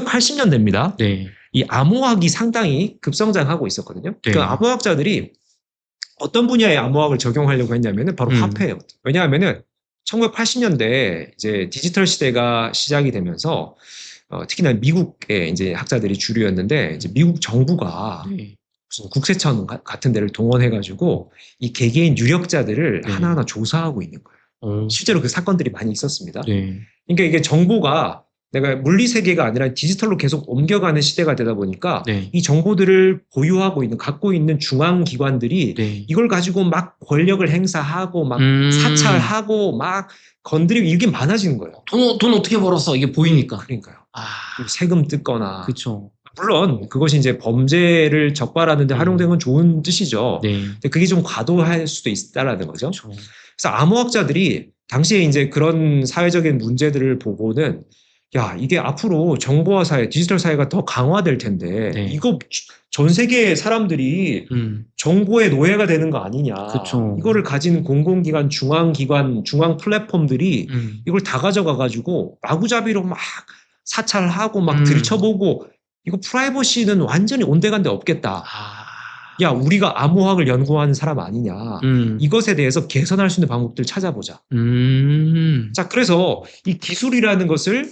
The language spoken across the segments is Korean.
1980년대입니다. 네. 이 암호학이 상당히 급성장하고 있었거든요. 네. 그 암호학자들이 어떤 분야의 암호학을 적용하려고 했냐면은 바로 화폐예요. 왜냐하면은 1980년대 이제 디지털 시대가 시작이 되면서 특히나 미국의 이제 학자들이 주류였는데 이제 미국 정부가 네. 무슨 국세청 같은 데를 동원해가지고 이 개개인 유력자들을 네. 하나하나 조사하고 있는 거예요. 실제로 그 사건들이 많이 있었습니다. 네. 그러니까 이게 정보가 내가 물리 세계가 아니라 디지털로 계속 옮겨가는 시대가 되다 보니까 네. 이 정보들을 보유하고 있는 갖고 있는 중앙 기관들이 네. 이걸 가지고 막 권력을 행사하고 막 사찰하고 막 건드리고 이게 많아지는 거예요. 돈 어떻게 벌었어? 이게 보이니까. 그러니까요. 아, 세금 뜯거나. 그쵸. 물론 그것이 이제 범죄를 적발하는 데 활용된 건 좋은 뜻이죠. 네. 근데 그게 좀 과도할 수도 있다라는 거죠. 그쵸. 그래서 암호학자들이 당시에 이제 그런 사회적인 문제들을 보고는 야, 이게 앞으로 정보화 사회, 디지털 사회가 더 강화될 텐데 네. 이거 전 세계의 사람들이 정보의 노예가 되는 거 아니냐. 그쵸. 이거를 가진 공공기관, 중앙기관, 중앙 플랫폼들이 이걸 다 가져가 가지고 마구잡이로 막 사찰하고 막 들춰보고 이거 프라이버시는 완전히 온데간데 없겠다. 야, 우리가 암호학을 연구하는 사람 아니냐. 이것에 대해서 개선할 수 있는 방법들 찾아보자. 자, 그래서 이 기술이라는 것을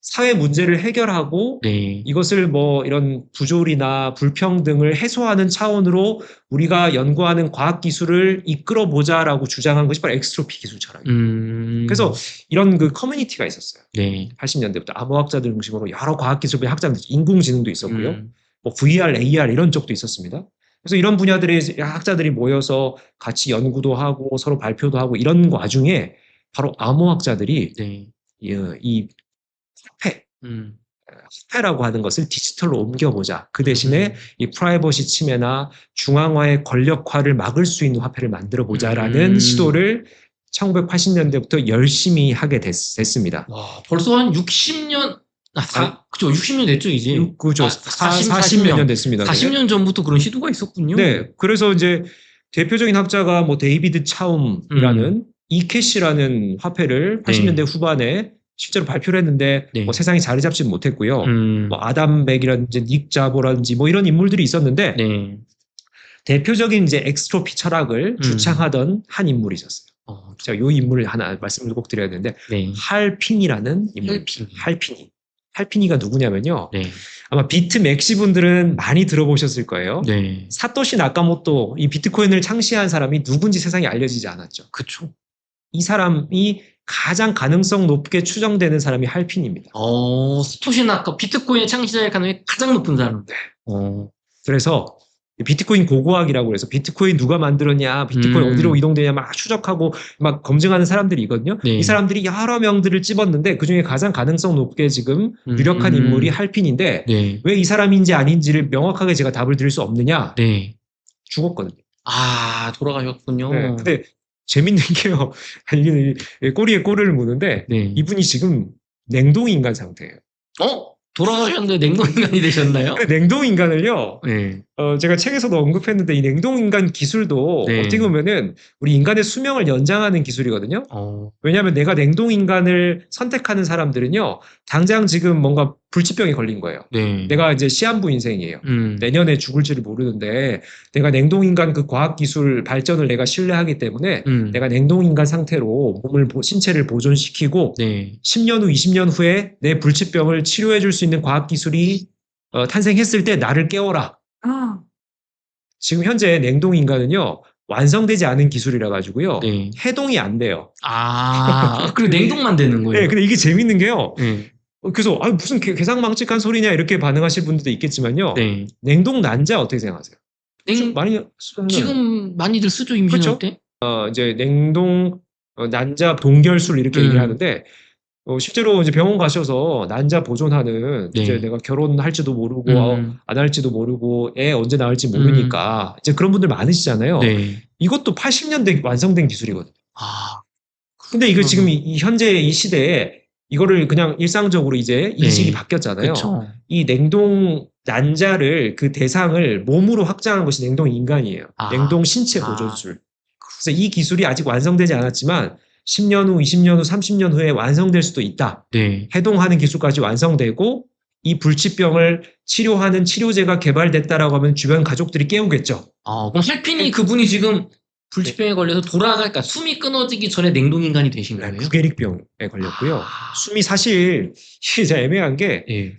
사회 문제를 해결하고 네. 이것을 뭐 이런 부조리나 불평등을 해소하는 차원으로 우리가 연구하는 과학기술을 이끌어보자라고 주장한 것이 바로 엑스트로피 기술 철학이에요. 그래서 이런 그 커뮤니티가 있었어요. 네. 80년대부터 암호학자들 중심으로 여러 과학기술 학자들, 인공지능도 있었고요. 뭐 VR, AR 이런 쪽도 있었습니다. 그래서 이런 분야들의 학자들이 모여서 같이 연구도 하고 서로 발표도 하고 이런 와중에 바로 암호학자들이 네. 이 화폐라고 하는 것을 디지털로 옮겨보자. 그 대신에 이 프라이버시 침해나 중앙화의 권력화를 막을 수 있는 화폐를 만들어보자라는 시도를 1980년대부터 열심히 하게 됐습니다. 와, 벌써 한 60년, 그죠. 60년 됐죠, 이제. 그죠. 40몇 년 됐습니다. 40년 전부터 그런 시도가 있었군요. 네. 그래서 이제 대표적인 학자가 뭐 데이비드 차움이라는 이캐시라는 화폐를 80년대 후반에 실제로 발표를 했는데 네. 뭐 세상에 자리 잡지는 못했고요. 뭐 아담 백이라든지 닉 자보라든지 뭐 이런 인물들이 있었는데 네. 대표적인 이제 엑스트로피 철학을 주창하던 한 인물이 있었어요. 제가 이 인물을 하나 말씀을 꼭 드려야 되는데 네. 할핀이라는 인물. 할핀이가 누구냐면요. 네. 아마 비트 맥시 분들은 많이 들어보셨을 거예요. 네. 사토시 나카모토 이 비트코인을 창시한 사람이 누군지 세상에 알려지지 않았죠. 그쵸. 이 사람이 가장 가능성 높게 추정되는 사람이 할핀입니다. 사토시 나카 비트코인의 창시자의 가능성이 가장 높은 사람. 네. 그래서 비트코인 고고학이라고 해서 비트코인 누가 만들었냐, 비트코인 어디로 이동되냐 막 추적하고 막 검증하는 사람들이 있거든요. 네. 이 사람들이 여러 명들을 찝었는데 그중에 가장 가능성 높게 지금 유력한 인물이 할핀인데 네. 왜 이 사람인지 아닌지를 명확하게 제가 답을 드릴 수 없느냐? 네. 죽었거든요. 돌아가셨군요. 네. 근데 재밌는 게요. 꼬리에 꼬리를 무는데 네. 이분이 지금 냉동인간 상태예요. 돌아가셨는데 냉동인간이 되셨나요? 냉동인간을요. 네. 제가 책에서도 언급했는데 이 냉동인간 기술도 네. 어떻게 보면은 우리 인간의 수명을 연장하는 기술이거든요. 왜냐하면 내가 냉동인간을 선택하는 사람들은요. 당장 지금 뭔가 불치병에 걸린 거예요. 네. 내가 이제 시한부 인생이에요. 내년에 죽을지를 모르는데 내가 냉동인간 그 과학기술 발전을 내가 신뢰하기 때문에 내가 냉동인간 상태로 신체를 보존시키고 네. 10년 후, 20년 후에 내 불치병을 치료해 줄 수 있는 과학기술이 탄생했을 때 나를 깨워라. 지금 현재 냉동인간은요. 완성되지 않은 기술이라 가지고요. 네. 해동이 안 돼요. 그리고 냉동만 되는 거예요. 네, 근데 이게 재밌는 게요. 네. 그래서 무슨 개상망측한 소리냐 이렇게 반응하실 분들도 있겠지만요. 네. 냉동 난자 어떻게 생각하세요? 많이 지금 많이들 쓰죠, 임신할 그렇죠? 때. 이제 냉동 난자 동결술 이렇게 얘기를 하는데 실제로 이제 병원 가셔서 난자 보존하는 네. 이제 내가 결혼할지도 모르고 안 할지도 모르고 애 언제 낳을지 모르니까 이제 그런 분들 많으시잖아요. 네. 이것도 80년대 완성된 기술이거든요. 근데 이거 지금 현재 이 시대에 이거를 그냥 일상적으로 이제 인식이 바뀌었잖아요. 그쵸. 이 냉동 난자를 그 대상을 몸으로 확장한 것이 냉동 인간이에요. 냉동 신체 보존술. 그래서 이 기술이 아직 완성되지 않았지만 10년 후, 20년 후, 30년 후에 완성될 수도 있다. 네. 해동하는 기술까지 완성되고 이 불치병을 치료하는 치료제가 개발됐다라고 하면 주변 가족들이 깨우겠죠. 그럼 할핀이 그분이 지금 불치병에 걸려서 돌아갈까 숨이 끊어지기 전에 냉동인간이 되신 네, 거예요? 구게릭병에 걸렸고요. 숨이 사실 진짜 애매한 게 예.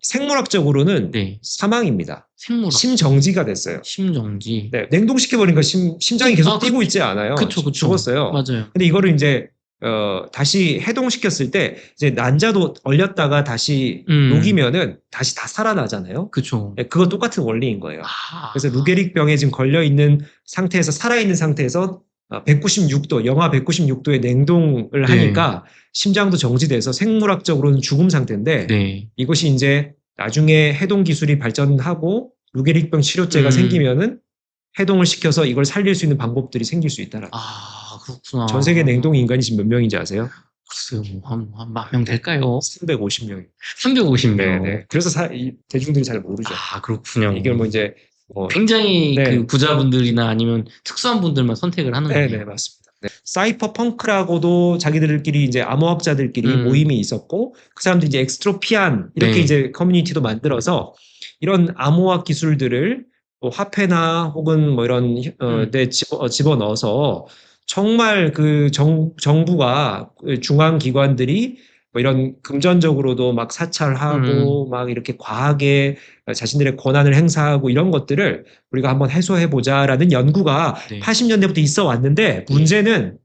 생물학적으로는 네. 사망입니다. 생물학. 심정지가 됐어요. 심정지. 네, 냉동시켜버리니까 심장이 계속 뛰고 있지 않아요. 그쵸. 죽었어요. 맞아요. 근데 이거를 이제 다시 해동시켰을 때 이제 난자도 얼렸다가 다시 녹이면은 다시 다 살아나잖아요. 그쵸. 네, 그거 똑같은 원리인 거예요. 그래서 루게릭병에 지금 걸려 있는 상태에서 살아있는 상태에서 196도, 영하 196도의 냉동을 하니까 심장도 정지돼서 생물학적으로는 죽음 상태인데 네. 이것이 이제 나중에 해동 기술이 발전하고 루게릭병 치료제가 생기면은 해동을 시켜서 이걸 살릴 수 있는 방법들이 생길 수 있다라는. 그렇구나. 전 세계 냉동 인간이 지금 몇 명인지 아세요? 글쎄요, 한 만 명 될까요? 350명. 350명. 네네. 그래서 대중들이 잘 모르죠. 그렇군요. 이게 뭐 이제 굉장히 그 부자분들이나 아니면 특수한 분들만 선택을 하는 거예요. 네, 맞습니다. 네. 사이퍼펑크라고도 자기들끼리 이제 암호학자들끼리 모임이 있었고 그 사람들이 이제 엑스트로피안 이렇게 이제 커뮤니티도 만들어서 이런 암호학 기술들을 뭐 화폐나 혹은 뭐 이런 데 집어넣어서 정말 그 정부가 중앙 기관들이 뭐 이런 금전적으로도 막 사찰하고 막 이렇게 과하게 자신들의 권한을 행사하고 이런 것들을 우리가 한번 해소해보자라는 연구가 80년대부터 있어 왔는데 문제는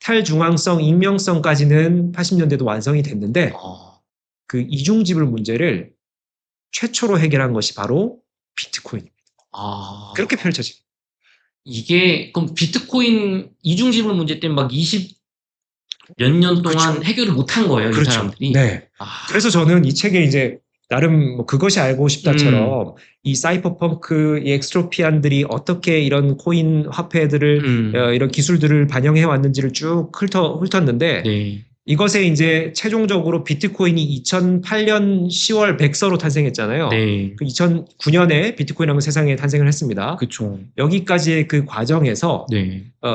탈중앙성, 익명성까지는 80년대도 완성이 됐는데 그 이중지불 문제를 최초로 해결한 것이 바로 비트코인입니다. 그렇게 펼쳐집니다. 이게 그럼 비트코인 이중지불 문제 때문에 막 20 몇 년 동안 해결을 못한 거예요, 이 사람들이. 네. 그래서 저는 이 책에 이제 나름 뭐 그것이 알고 싶다처럼 이 사이퍼펑크, 이 엑스트로피안들이 어떻게 이런 코인 화폐들을 이런 기술들을 반영해 왔는지를 쭉 훑었는데 이것에 이제 최종적으로 비트코인이 2008년 10월 백서로 탄생했잖아요. 그 2009년에 비트코인이라는 세상에 탄생을 했습니다. 그쵸. 여기까지의 그 과정에서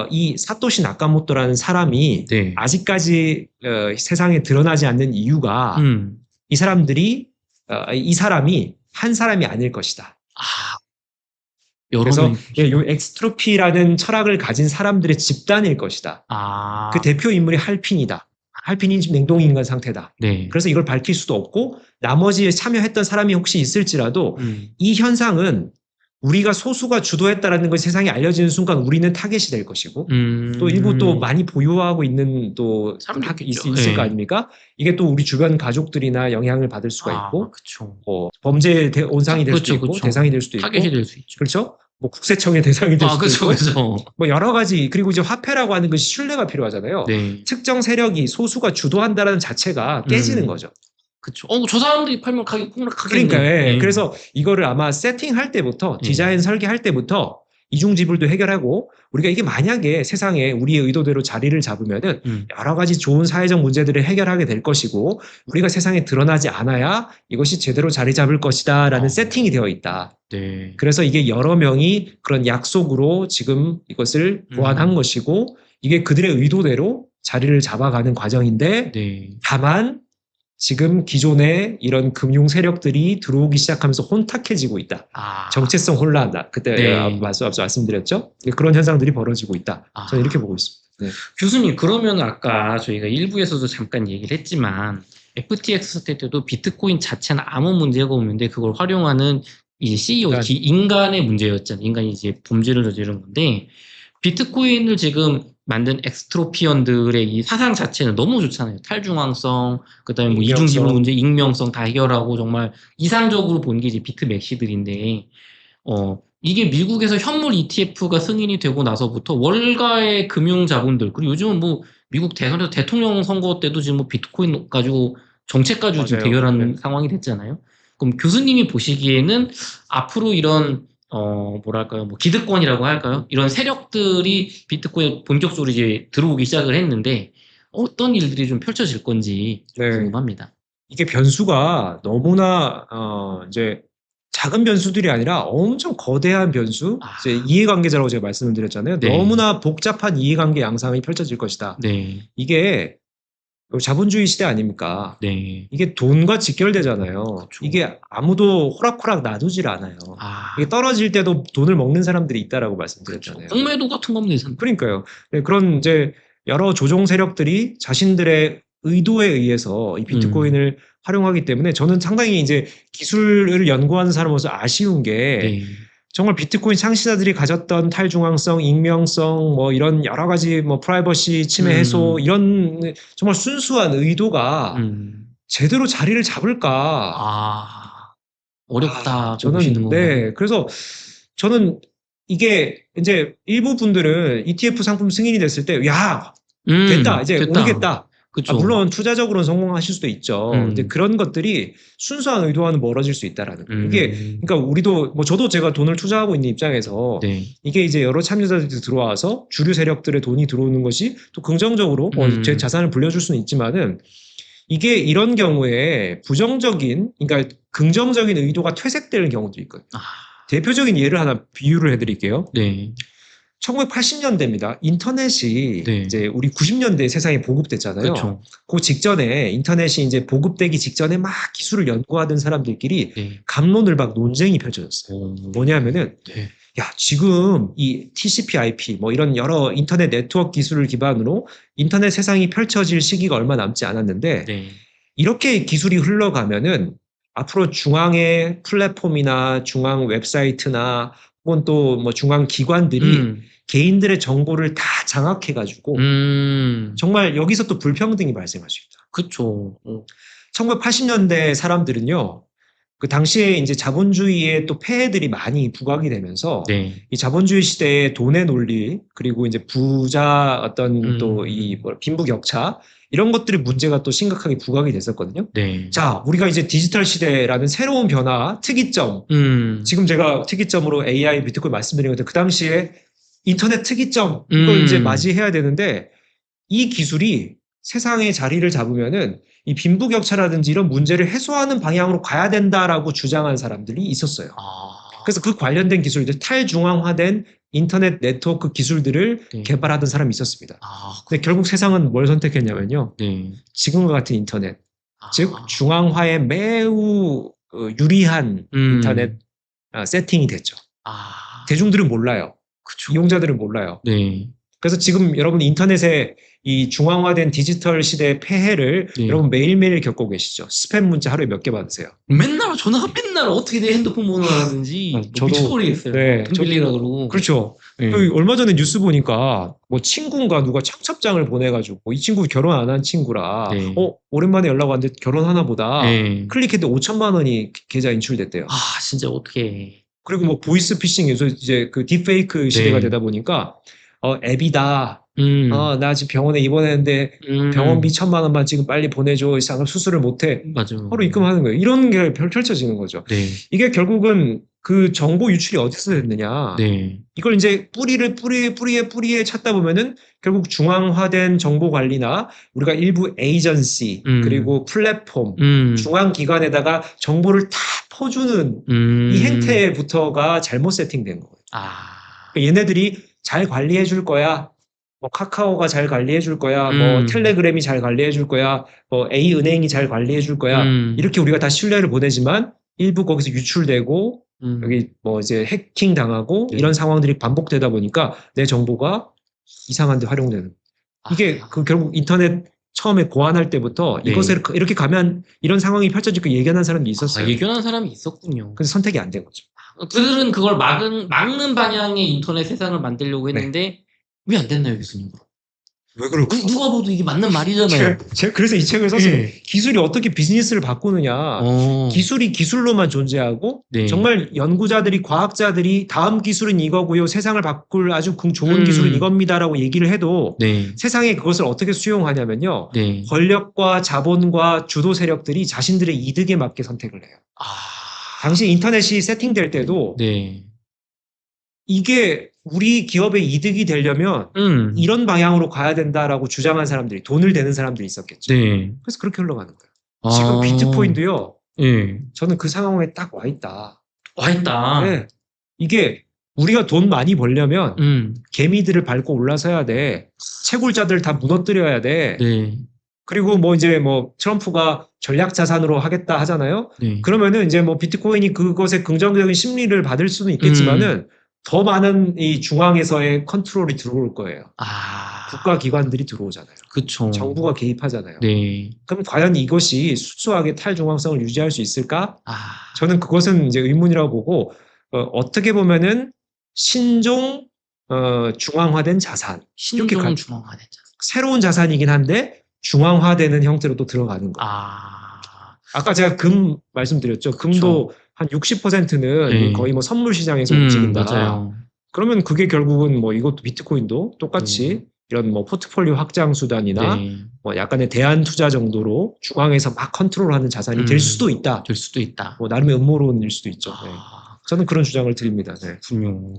이 사토시 나카모토라는 사람이 아직까지 세상에 드러나지 않는 이유가 이 사람이 한 사람이 아닐 것이다. 그래서 이 엑스트로피라는 철학을 가진 사람들의 집단일 것이다. 그 대표 인물이 할핀이다. 할핀이 지금 냉동인간 상태다. 그래서 이걸 밝힐 수도 없고 나머지 참여했던 사람이 혹시 있을지라도 이 현상은 우리가 소수가 주도했다라는 것이 세상에 알려지는 순간 우리는 타겟이 될 것이고 또 일부 또 많이 보유하고 있는 또 있을 거 아닙니까? 이게 또 우리 주변 가족들이나 영향을 받을 수가 있고 범죄 온상이 될 수도 있고 대상이 될 수도 있고 타겟이 될 수 있죠. 그렇죠? 뭐 국세청의 대상이 될 수도 있고 그쵸. 뭐 여러 가지. 그리고 이제 화폐라고 하는 것이 신뢰가 필요하잖아요. 특정 세력이 소수가 주도한다는 자체가 깨지는 거죠. 그쵸. 저 사람들이 팔면 가격 폭락하겠네. 그러니까 그래서 이거를 아마 세팅할 때부터 디자인 설계할 때부터 이중지불도 해결하고 우리가 이게 만약에 세상에 우리의 의도대로 자리를 잡으면은 여러 가지 좋은 사회적 문제들을 해결하게 될 것이고 우리가 세상에 드러나지 않아야 이것이 제대로 자리 잡을 것이다라는 세팅이 되어 있다. 그래서 이게 여러 명이 그런 약속으로 지금 이것을 보완한 것이고 이게 그들의 의도대로 자리를 잡아가는 과정인데 다만 지금 기존의 이런 금융 세력들이 들어오기 시작하면서 혼탁해지고 있다. 정체성 혼란다. 그때 앞서 말씀드렸죠. 그런 현상들이 벌어지고 있다. 저는 이렇게 보고 있습니다. 교수님, 그러면 아까 저희가 일부에서도 잠깐 얘기를 했지만 FTX 사태 때도 비트코인 자체는 아무 문제가 없는데 그걸 활용하는 이제 CEO, 인간의 문제였잖아요. 인간이 이제 범죄를 저지른 건데 비트코인을 지금 만든 엑스트로피언들의 이 사상 자체는 너무 좋잖아요. 탈중앙성, 그다음에 뭐 이중지불 문제, 익명성 다 해결하고 정말 이상적으로 본 게 이제 비트맥시들인데, 이게 미국에서 현물 ETF가 승인이 되고 나서부터 월가의 금융 자본들, 그리고 요즘은 뭐 미국 대선에서 대통령 선거 때도 지금 뭐 비트코인 가지고 정책 가지고 지금 대결하는 상황이 됐잖아요. 그럼 교수님이 보시기에는 앞으로 이런 뭐랄까요, 뭐 기득권이라고 할까요? 이런 세력들이 비트코인에 본격적으로 이제 들어오기 시작을 했는데 어떤 일들이 좀 펼쳐질 건지 궁금합니다. 이게 변수가 너무나 이제 작은 변수들이 아니라 엄청 거대한 변수. 이제 이해관계자라고 제가 말씀을 드렸잖아요. 너무나 복잡한 이해관계 양상이 펼쳐질 것이다. 이게 자본주의 시대 아닙니까? 네. 이게 돈과 직결되잖아요. 그쵸. 이게 아무도 호락호락 놔두질 않아요. 아, 이게 떨어질 때도 돈을 먹는 사람들이 있다라고 그쵸. 말씀드렸잖아요. 공매도 같은 거면 되잖아요. 그러니까요. 네, 그런 이제 여러 조종 세력들이 자신들의 의도에 의해서 이 비트코인을 활용하기 때문에 저는 상당히 이제 기술을 연구하는 사람으로서 아쉬운 게 네. 정말 비트코인 창시자들이 가졌던 탈중앙성, 익명성, 뭐 이런 여러 가지 뭐 프라이버시 침해 해소 이런 정말 순수한 의도가 제대로 자리를 잡을까? 아, 어렵다. 보시는 저는 건가요? 네, 그래서 저는 이게 이제 일부 분들은 ETF 상품 승인이 됐을 때, 야, 됐다, 이제 됐다. 오르겠다. 그쵸. 물론 투자적으로는 성공하실 수도 있죠. 근데 음. 그런 것들이 순수한 의도와는 멀어질 수 있다라는 거예요. 이게 그러니까 우리도 뭐 저도 제가 돈을 투자하고 있는 입장에서 네. 이게 이제 여러 참여자들이 들어와서 주류 세력들의 돈이 들어오는 것이 또 긍정적으로 제 자산을 불려줄 수는 있지만은 이게 이런 경우에 부정적인, 그러니까 긍정적인 의도가 퇴색되는 경우도 있거든요. 아, 대표적인 예를 하나 비유를 해드릴게요. 네. 1980년대입니다. 인터넷이 네. 이제 우리 90년대 세상에 보급됐잖아요. 그쵸. 그 직전에 인터넷이 이제 보급되기 직전에 막 기술을 연구하던 사람들끼리 네. 갑론을박 논쟁이 펼쳐졌어요. 뭐냐면은 네. 야, 지금 이 TCP/IP 뭐 이런 여러 인터넷 네트워크 기술을 기반으로 인터넷 세상이 펼쳐질 시기가 얼마 남지 않았는데 네. 이렇게 기술이 흘러가면은 앞으로 중앙의 플랫폼이나 중앙 웹사이트나 혹은 또 뭐 중앙 기관들이 개인들의 정보를 다 장악해가지고 정말 여기서 또 불평등이 발생할 수 있다. 그쵸. 1980년대 사람들은요, 그 당시에 이제 자본주의의 또 폐해들이 많이 부각이 되면서 네. 이 자본주의 시대의 돈의 논리 그리고 이제 부자 어떤 또 이 빈부격차 이런 것들이 문제가 또 심각하게 부각이 됐었거든요. 네. 자, 우리가 이제 디지털 시대라는 새로운 변화, 특이점. 지금 제가 특이점으로 AI, 비트코인 말씀드린 것들 그 당시에 인터넷 특이점 이걸 이제 맞이해야 되는데 이 기술이 세상에 자리를 잡으면은 이 빈부격차라든지 이런 문제를 해소하는 방향으로 가야 된다라고 주장한 사람들이 있었어요. 그래서 그 관련된 기술들, 탈중앙화된 인터넷 네트워크 기술들을 네. 개발하던 사람이 있었습니다. 근데 결국 세상은 뭘 선택했냐면요. 네. 지금과 같은 인터넷, 즉 중앙화에 매우 유리한 인터넷 세팅이 됐죠. 대중들은 몰라요. 그쵸. 이용자들은 몰라요. 네. 그래서 지금 여러분 인터넷에 이 중앙화된 디지털 시대의 폐해를 네. 여러분 매일매일 겪고 계시죠. 스팸 문자 하루에 몇 개 받으세요? 맨날 전화가 맨날 어떻게 내 핸드폰 번호를 하는지 저도- 미쳐버리겠어요. 네, 돈 빌리라 그러고. 그렇죠. 네. 얼마 전에 뉴스 보니까 뭐 친구인가 누가 청첩장을 보내가지고 이 친구 결혼 안 한 친구라 네. 오랜만에 연락 왔는데 결혼하나 보다. 네. 클릭했는데 5천만 원이 계좌 인출됐대요. 진짜 어떡해. 그리고 뭐 보이스 피싱 요새 이제 그 딥페이크 시대가 네. 되다 보니까 앱이다. 나 지금 병원에 입원했는데 병원비 1,000만 원만 지금 빨리 보내줘. 이상 수술을 못해. 맞아. 서로 입금하는 거예요. 이런 게 펼쳐지는 거죠. 네. 이게 결국은 그 정보 유출이 어디서 됐느냐. 네. 이걸 이제 뿌리에 찾다 보면은 결국 중앙화된 정보 관리나 우리가 일부 에이전시 그리고 플랫폼 중앙 기관에다가 정보를 다 퍼주는 이 행태부터가 잘못 세팅된 거예요. 그러니까 얘네들이 잘 관리해 줄 거야. 뭐 카카오가 잘 관리해 줄 거야. 뭐 텔레그램이 잘 관리해 줄 거야. 뭐 A은행이 잘 관리해 줄 거야. 이렇게 우리가 다 신뢰를 보내지만 일부 거기서 유출되고 여기 뭐 이제 해킹 당하고 네. 이런 상황들이 반복되다 보니까 내 정보가 이상한 데 활용되는. 이게 그 결국 인터넷 처음에 고안할 때부터 네. 이것을 이렇게 가면 이런 상황이 펼쳐질 거 예견한 사람도 있었어요. 예견한 사람이 있었군요. 그래서 선택이 안 된 거죠. 그들은 그걸 막는 방향의 인터넷 세상을 만들려고 했는데 왜 안 됐나요, 교수님? 왜 그럴까? 누가 봐도 이게 맞는 말이잖아요. 제가 그래서 이 책을 썼어요. 네. 기술이 어떻게 비즈니스를 바꾸느냐. 기술이 기술로만 존재하고 네. 정말 연구자들이 과학자들이 다음 기술은 이거고요. 세상을 바꿀 아주 좋은 기술은 이겁니다라고 얘기를 해도 네. 세상에 그것을 어떻게 수용하냐면요. 네. 권력과 자본과 주도 세력들이 자신들의 이득에 맞게 선택을 해요. 당시 인터넷이 세팅될 때도 네. 이게 우리 기업의 이득이 되려면 이런 방향으로 가야 된다라고 주장한 사람들이 돈을 대는 사람들이 있었겠죠. 네. 그래서 그렇게 흘러가는 거예요. 지금 비트코인도요. 네. 저는 그 상황에 딱 와 있다. 와 있다. 네. 이게 우리가 돈 많이 벌려면 개미들을 밟고 올라서야 돼. 채굴자들 다 무너뜨려야 돼. 네. 그리고 뭐 이제 뭐 트럼프가 전략 자산으로 하겠다 하잖아요. 네. 그러면은 이제 뭐 비트코인이 그것에 긍정적인 심리를 받을 수는 있겠지만은 더 많은 이 중앙에서의 컨트롤이 들어올 거예요. 국가 기관들이 들어오잖아요. 그쵸. 정부가 개입하잖아요. 네. 그럼 과연 이것이 수수하게 탈중앙성을 유지할 수 있을까? 아, 저는 그것은 이제 의문이라고 보고 어떻게 보면은 신종 중앙화된 자산 이렇게 신종 중앙화된 자산. 새로운 자산이긴 한데 중앙화되는 형태로 또 들어가는 거예요. 아까 제가 금 말씀드렸죠. 금도 한 60%는 네. 거의 뭐 선물 시장에서 움직인다. 맞아요. 그러면 그게 결국은 뭐 이것도 비트코인도 똑같이 이런 뭐 포트폴리오 확장 수단이나 네. 뭐 약간의 대안 투자 정도로 중앙에서 막 컨트롤하는 자산이 될 수도 있다. 될 수도 있다. 뭐 나름의 음모론일 수도 있죠. 네. 저는 그런 주장을 드립니다. 네.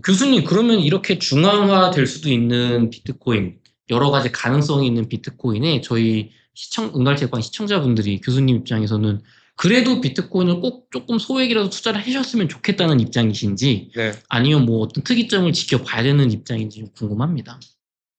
교수님, 그러면 이렇게 중앙화 될 수도 있는 비트코인, 여러 가지 가능성이 있는 비트코인에 저희 은갈채관 시청자분들이 교수님 입장에서는 그래도 비트코인을 꼭 조금 소액이라도 투자를 하셨으면 좋겠다는 입장이신지, 네. 아니면 뭐 어떤 특이점을 지켜봐야 되는 입장인지 좀 궁금합니다.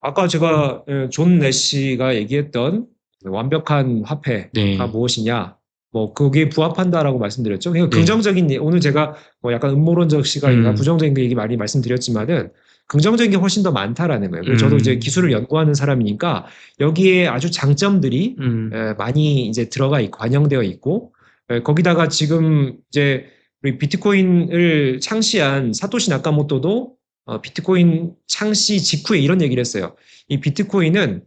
아까 제가 존 내시가 얘기했던 완벽한 화폐가 네. 무엇이냐, 뭐 거기에 부합한다라고 말씀드렸죠. 그러니까 네. 긍정적인 오늘 제가 뭐 약간 음모론적 시각이나 부정적인 그 얘기 많이 말씀드렸지만은 긍정적인 게 훨씬 더 많다라는 거예요. 그래서 저도 이제 기술을 연구하는 사람이니까 여기에 아주 장점들이 많이 이제 들어가 있고 반영되어 있고 거기다가 지금 이제 우리 비트코인을 창시한 사토시 나카모토도 비트코인 창시 직후에 이런 얘기를 했어요. 이 비트코인은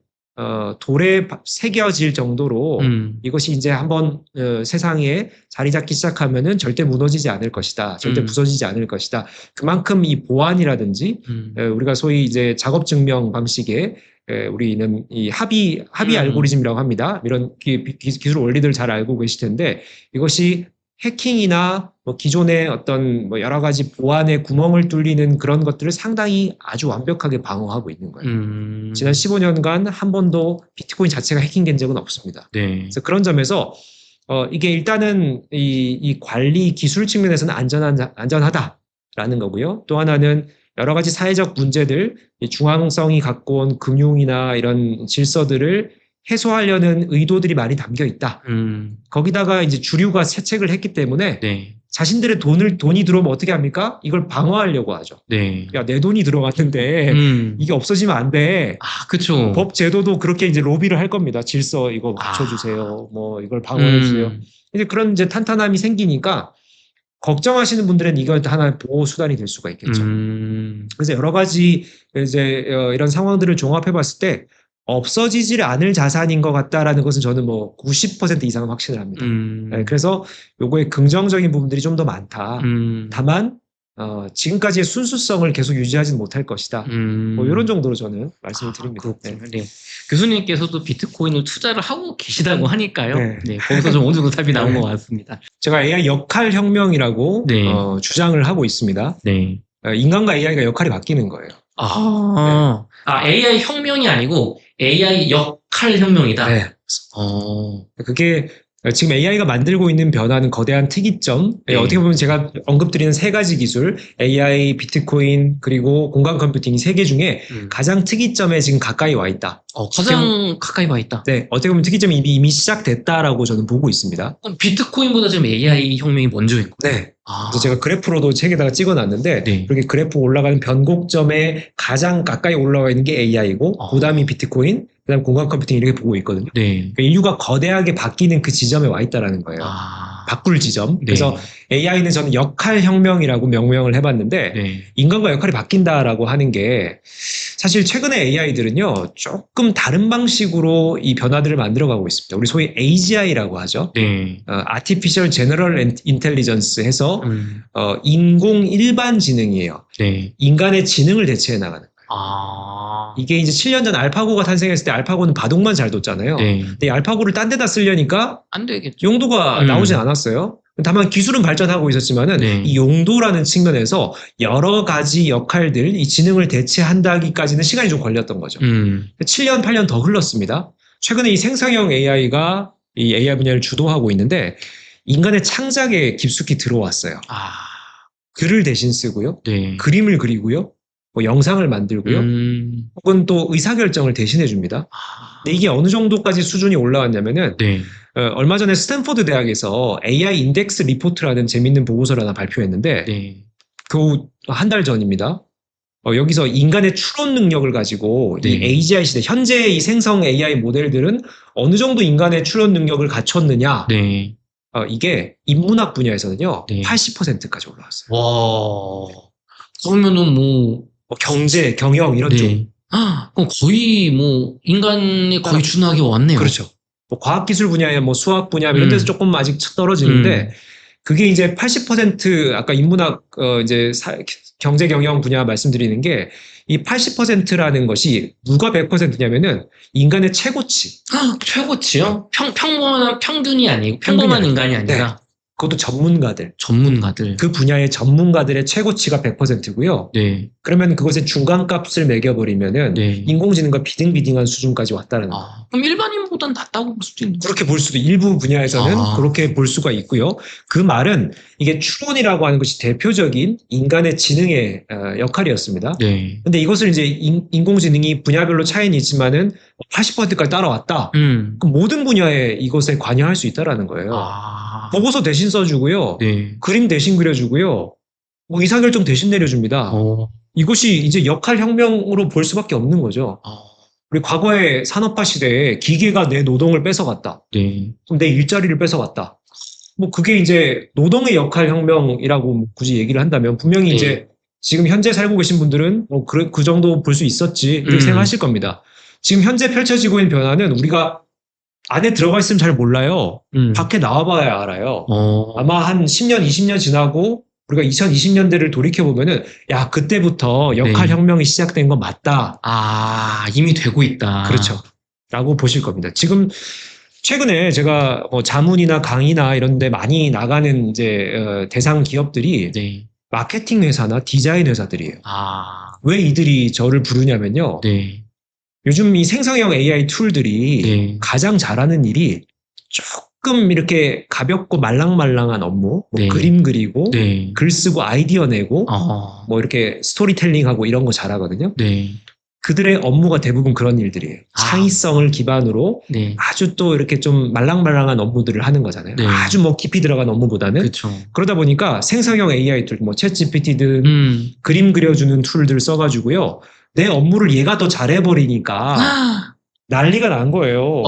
돌에 새겨질 정도로 이것이 이제 한번 세상에 자리 잡기 시작하면은 절대 무너지지 않을 것이다. 절대 부서지지 않을 것이다. 그만큼 이 보안이라든지 우리가 소위 이제 작업 증명 방식의 우리는 이 합의 알고리즘이라고 합니다. 이런 기술 원리들 잘 알고 계실 텐데 이것이 해킹이나 뭐 기존의 어떤 뭐 여러 가지 보안의 구멍을 뚫리는 그런 것들을 상당히 아주 완벽하게 방어하고 있는 거예요. 지난 15년간 한 번도 비트코인 자체가 해킹된 적은 없습니다. 네. 그래서 그런 점에서 이게 일단은 이 관리 기술 측면에서는 안전하다라는 거고요. 또 하나는 여러 가지 사회적 문제들, 중앙성이 갖고 온 금융이나 이런 질서들을 해소하려는 의도들이 많이 담겨 있다. 거기다가 이제 주류가 세책을 했기 때문에 네. 자신들의 돈이 들어오면 어떻게 합니까? 이걸 방어하려고 하죠. 네. 야, 내 돈이 들어갔는데 이게 없어지면 안 돼. 그쵸. 법 제도도 그렇게 이제 로비를 할 겁니다. 질서 이거 맞춰주세요. 뭐 이걸 방어해주세요. 이제 그런 이제 탄탄함이 생기니까 걱정하시는 분들은 이거 하나의 보호 수단이 될 수가 있겠죠. 그래서 여러 가지 이제 이런 상황들을 종합해 봤을 때 없어지질 않을 자산인 것 같다라는 것은 저는 뭐 90% 이상은 확신을 합니다. 네, 그래서 요거의 긍정적인 부분들이 좀 더 많다. 다만 지금까지의 순수성을 계속 유지하지는 못할 것이다. 뭐 이런 정도로 저는 말씀을 드립니다. 네. 교수님께서도 비트코인을 투자를 하고 계시다고 하니까요. 네. 거기서 좀 어느 정도 답이 나온 것 같습니다. 제가 AI 역할 혁명이라고 주장을 하고 있습니다. 네. 인간과 AI가 역할이 바뀌는 거예요. AI 혁명이 아니고 AI 역할 혁명이다. 네. 그게 지금 AI가 만들고 있는 변화는 거대한 특이점. 어떻게 보면 제가 언급드리는 세 가지 기술, AI, 비트코인, 그리고 공간 컴퓨팅 이 세 개 중에 가장 특이점에 지금 가까이 와 있다. 가장 가까이 와 있다. 네, 어떻게 보면 특이점이 이미 시작됐다라고 저는 보고 있습니다. 그럼 비트코인보다 지금 AI 혁명이 먼저인 거예요? 네. 그래서 제가 그래프로도 책에다가 찍어놨는데 그렇게 그래프 올라가는 변곡점에 가장 가까이 올라가 있는 게 AI고 그다음이 비트코인, 그다음 공간 컴퓨팅 이렇게 보고 있거든요. 그러니까 인류가 거대하게 바뀌는 그 지점에 와 있다라는 거예요. 바꿀 지점. 그래서 AI는 저는 역할 혁명이라고 명명을 해봤는데 인간과 역할이 바뀐다라고 하는 게 사실 최근에 AI들은요 조금 다른 방식으로 이 변화들을 만들어가고 있습니다. 우리 소위 AGI라고 하죠. Artificial General Intelligence 해서 인공 일반 지능이에요. 인간의 지능을 대체해 나가는 거예요. 이게 이제 7년 전 알파고가 탄생했을 때 알파고는 바둑만 잘 뒀잖아요. 근데 이 알파고를 딴 데다 쓰려니까 안 되겠죠. 용도가 나오진 않았어요. 다만 기술은 발전하고 있었지만은 이 용도라는 측면에서 여러 가지 역할들, 이 지능을 대체한다기까지는 시간이 좀 걸렸던 거죠. 7년, 8년 더 흘렀습니다. 최근에 이 생성형 AI가 이 AI 분야를 주도하고 있는데 인간의 창작에 깊숙이 들어왔어요. 글을 대신 쓰고요. 그림을 그리고요. 뭐 영상을 만들고요. 혹은 또 의사결정을 대신해 줍니다. 근데 이게 어느 정도까지 수준이 올라왔냐면은 네. 얼마 전에 스탠포드 대학에서 AI 인덱스 리포트라는 재밌는 보고서를 하나 발표했는데 네. 그 한 달 전입니다. 여기서 인간의 추론 능력을 가지고 이 네. AGI 시대, 현재 이 생성 AI 모델들은 어느 정도 인간의 추론 능력을 갖췄느냐. 네. 이게 인문학 분야에서는요, 네. 80%까지 올라왔어요. 와. 그러면은 뭐 경제, 경영 이런 쪽. 그럼 거의 뭐 인간에 거의 준하게 왔네요. 그렇죠. 뭐 과학기술 분야에 뭐 수학 분야 이런 데서 조금 아직 떨어지는데 그게 이제 80% 아까 인문학 이제 경제 경영 분야 말씀드리는 게 이 80%라는 것이 누가 100%냐면은 인간의 최고치. 최고치요? 평범한 평균이 아니고 평범한 인간이 아니라 그것도 전문가들. 그 분야의 전문가들의 최고치가 100%고요. 네. 그러면 그것의 중간값을 매겨버리면은 인공지능과 비등비등한 수준까지 왔다는 거예요. 그럼 일반인보단 낫다고 볼 수도 있는 그렇게 볼 수도 일부 분야에서는 그렇게 볼 수가 있고요. 그 말은 이게 추론이라고 하는 것이 대표적인 인간의 지능의 역할이었습니다. 네. 근데 이것을 이제 인공지능이 분야별로 차이는 있지만은 80%까지 따라왔다. 그럼 모든 분야에 이것에 관여할 수 있다라는 거예요. 보고서 대신 써주고요. 그림 대신 그려주고요. 뭐 의사결정 대신 내려줍니다. 이것이 이제 역할혁명으로 볼 수밖에 없는 거죠. 우리 과거의 산업화 시대에 기계가 내 노동을 뺏어갔다. 그럼 내 일자리를 뺏어갔다. 뭐 그게 이제 노동의 역할혁명이라고 굳이 얘기를 한다면 분명히 이제 지금 현재 살고 계신 분들은 뭐 그 정도 볼 수 있었지 이렇게 생각하실 겁니다. 지금 현재 펼쳐지고 있는 변화는 우리가 안에 들어가 있으면 잘 몰라요. 밖에 나와봐야 알아요. 아마 한 10년, 20년 지나고 우리가 2020년대를 돌이켜보면은 야 그때부터 역할혁명이 시작된 건 맞다. 이미 되고 있다. 그렇죠. 라고 보실 겁니다. 지금 최근에 제가 뭐 자문이나 강의나 이런 데 많이 나가는 이제 대상 기업들이 마케팅 회사나 디자인 회사들이에요. 왜 이들이 저를 부르냐면요. 요즘 이 생성형 AI 툴들이 가장 잘하는 일이 조금 이렇게 가볍고 말랑말랑한 업무, 뭐 그림 그리고 글 쓰고 아이디어 내고 뭐 이렇게 스토리텔링하고 이런 거 잘하거든요. 그들의 업무가 대부분 그런 일들이에요. 창의성을 기반으로 아주 또 이렇게 좀 말랑말랑한 업무들을 하는 거잖아요. 아주 뭐 깊이 들어간 업무보다는. 그쵸. 그러다 보니까 생성형 AI 툴, 뭐 챗GPT든 그림 그려주는 툴들 써가지고요. 내 업무를 얘가 더 잘해버리니까 난리가 난 거예요.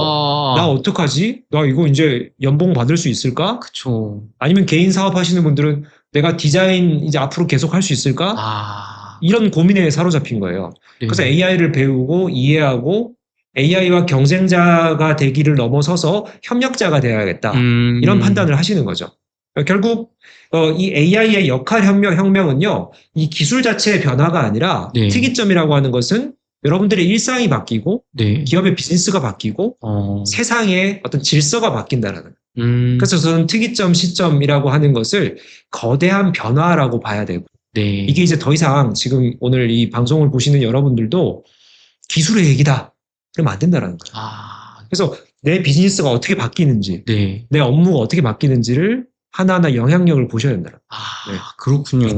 나 어떡하지? 나 이거 이제 연봉 받을 수 있을까? 그쵸. 아니면 개인 사업 하시는 분들은 내가 디자인 이제 앞으로 계속 할 수 있을까? 이런 고민에 사로잡힌 거예요. 그래서 AI를 배우고 이해하고 AI와 경쟁자가 되기를 넘어서서 협력자가 되어야겠다. 이런 판단을 하시는 거죠. 결국 이 AI의 역할혁명은요. 이 기술 자체의 변화가 아니라 특이점이라고 하는 것은 여러분들의 일상이 바뀌고 기업의 비즈니스가 바뀌고 세상의 어떤 질서가 바뀐다는 거예요. 그래서 저는 특이점, 시점이라고 하는 것을 거대한 변화라고 봐야 되고 이게 이제 더 이상 지금 오늘 이 방송을 보시는 여러분들도 기술의 얘기다. 그러면 안 된다는 거예요. 그래서 내 비즈니스가 어떻게 바뀌는지 내 업무가 어떻게 바뀌는지를 하나하나 영향력을 보셔야 된다. 그렇군요.